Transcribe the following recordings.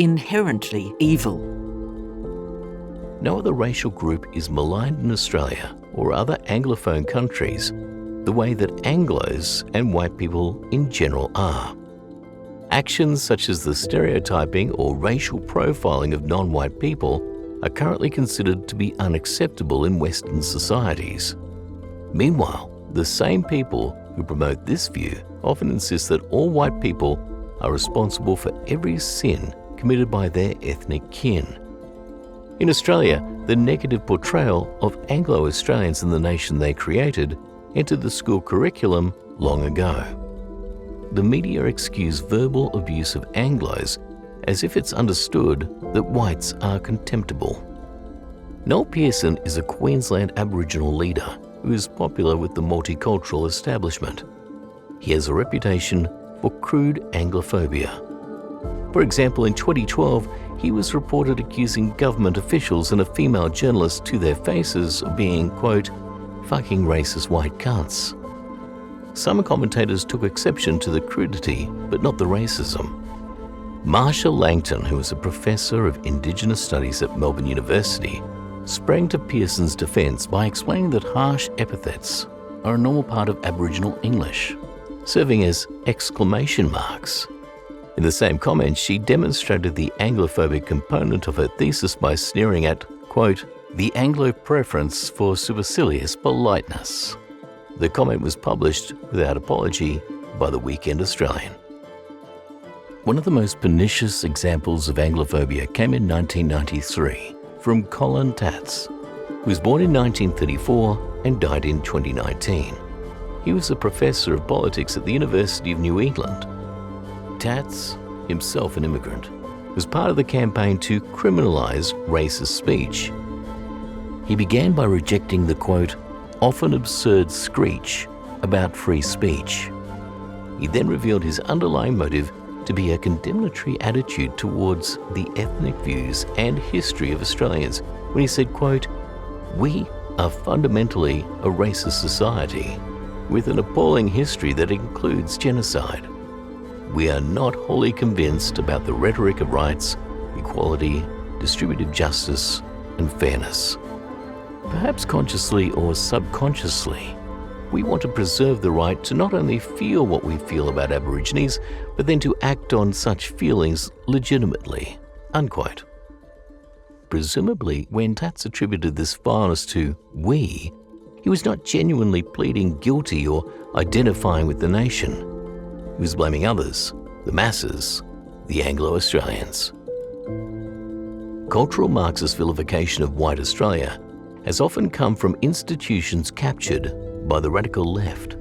inherently evil. No other racial group is maligned in Australia or other Anglophone countries the way that Anglos and white people in general are. Actions such as the stereotyping or racial profiling of non-white people are currently considered to be unacceptable in Western societies. Meanwhile, the same people who promote this view often insist that all white people are responsible for every sin committed by their ethnic kin. In Australia, the negative portrayal of Anglo-Australians in the nation they created entered the school curriculum long ago. The media excuse verbal abuse of Anglos as if it's understood that whites are contemptible. Noel Pearson is a Queensland Aboriginal leader who is popular with the multicultural establishment. He has a reputation for crude Anglophobia. For example, in 2012, he was reported accusing government officials and a female journalist to their faces of being, quote, fucking racist white cunts. Some commentators took exception to the crudity, but not the racism. Marsha Langton, who is a professor of Indigenous Studies at Melbourne University, sprang to Pearson's defence by explaining that harsh epithets are a normal part of Aboriginal English, serving as exclamation marks. In the same comment, she demonstrated the Anglophobic component of her thesis by sneering at, quote, the Anglo preference for supercilious politeness. The comment was published without apology by the Weekend Australian. One of the most pernicious examples of Anglophobia came in 1993 from Colin Tatz, who was born in 1934 and died in 2019. He was a professor of politics at the University of New England. Tatz, himself an immigrant, was part of the campaign to criminalise racist speech. He began by rejecting the, quote, often absurd screech about free speech. He then revealed his underlying motive to be a condemnatory attitude towards the ethnic views and history of Australians when he said, quote, we are fundamentally a racist society with an appalling history that includes genocide. We are not wholly convinced about the rhetoric of rights, equality, distributive justice, and fairness. Perhaps consciously or subconsciously, we want to preserve the right to not only feel what we feel about Aborigines, but then to act on such feelings legitimately, unquote. Presumably, when Tatz attributed this vileness to we, he was not genuinely pleading guilty or identifying with the nation. He was blaming others, the masses, the Anglo-Australians. Cultural Marxist vilification of white Australia has often come from institutions captured by the radical left.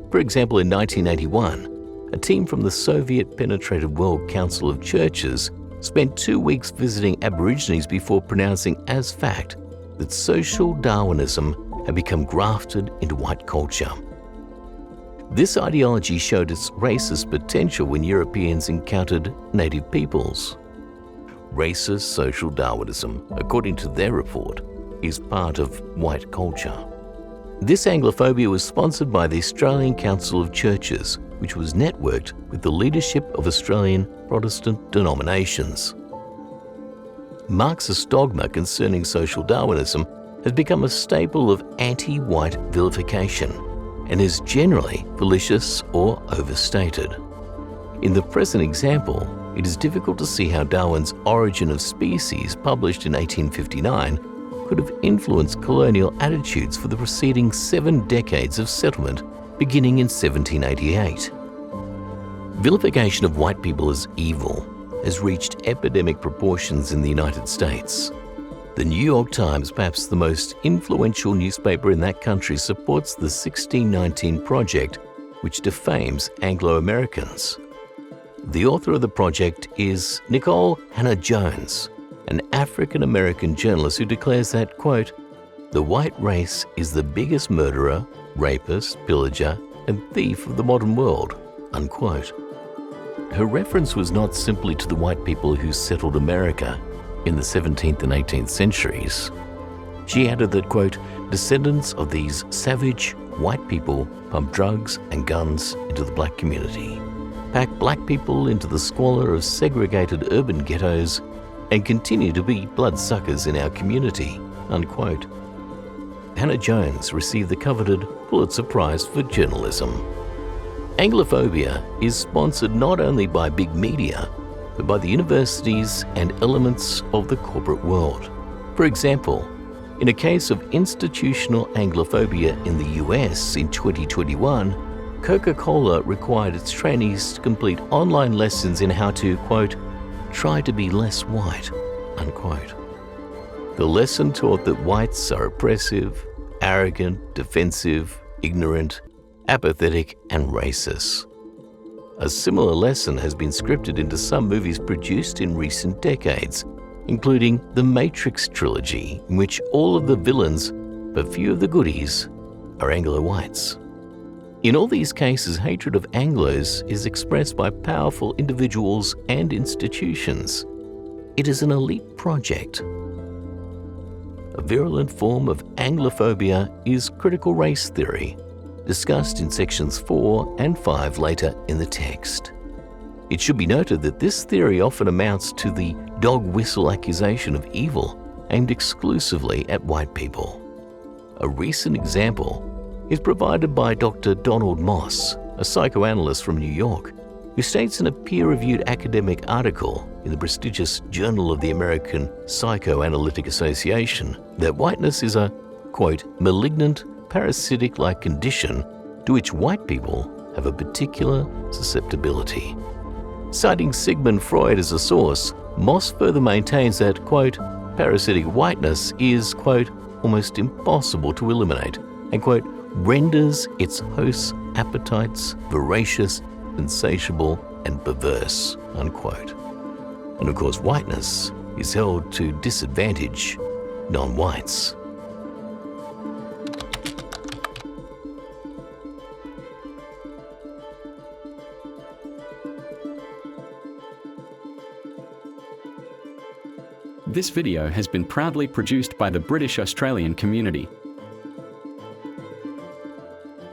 For example, in 1981, a team from the Soviet-penetrated World Council of Churches spent 2 weeks visiting Aborigines before pronouncing as fact that social Darwinism had become grafted into white culture. This ideology showed its racist potential when Europeans encountered native peoples. Racist social Darwinism, according to their report, is part of white culture. This Anglophobia was sponsored by the Australian Council of Churches, which was networked with the leadership of Australian Protestant denominations. Marxist dogma concerning social Darwinism has become a staple of anti-white vilification and is generally fallacious or overstated. In the present example, it is difficult to see how Darwin's Origin of Species, published in 1859, could have influenced colonial attitudes for the preceding 7 decades of settlement beginning in 1788. Vilification of white people as evil has reached epidemic proportions in the United States. The New York Times, perhaps the most influential newspaper in that country, supports the 1619 Project, which defames Anglo-Americans. The author of the project is Nicole Hannah-Jones, an African-American journalist who declares that, quote, the white race is the biggest murderer, rapist, pillager, and thief of the modern world, unquote. Her reference was not simply to the white people who settled America in the 17th and 18th centuries. She added that, quote, descendants of these savage white people pumped drugs and guns into the black community, pack black people into the squalor of segregated urban ghettos, and continue to be bloodsuckers in our community," unquote. Hannah Jones received the coveted Pulitzer Prize for journalism. Anglophobia is sponsored not only by big media, but by the universities and elements of the corporate world. For example, in a case of institutional Anglophobia in the US in 2021, Coca-Cola required its trainees to complete online lessons in how to, quote, "try to be less white," unquote. The lesson taught that whites are oppressive, arrogant, defensive, ignorant, apathetic, and racist. A similar lesson has been scripted into some movies produced in recent decades, including the Matrix trilogy, in which all of the villains, but few of the goodies, are Anglo-whites. In all these cases, hatred of Anglos is expressed by powerful individuals and institutions. It is an elite project. A virulent form of Anglophobia is critical race theory, discussed in sections 4 and 5 later in the text. It should be noted that this theory often amounts to the dog whistle accusation of evil aimed exclusively at white people. A recent example is provided by Dr. Donald Moss, a psychoanalyst from New York, who states in a peer-reviewed academic article in the prestigious Journal of the American Psychoanalytic Association that whiteness is a, quote, "malignant, parasitic-like condition to which white people have a particular susceptibility." Citing Sigmund Freud as a source, Moss further maintains that, quote, "parasitic whiteness is, quote, almost impossible to eliminate," and, quote, "renders its host's appetites voracious, insatiable, and perverse," unquote. And of course, whiteness is held to disadvantage non-whites. This video has been proudly produced by the British Australian community.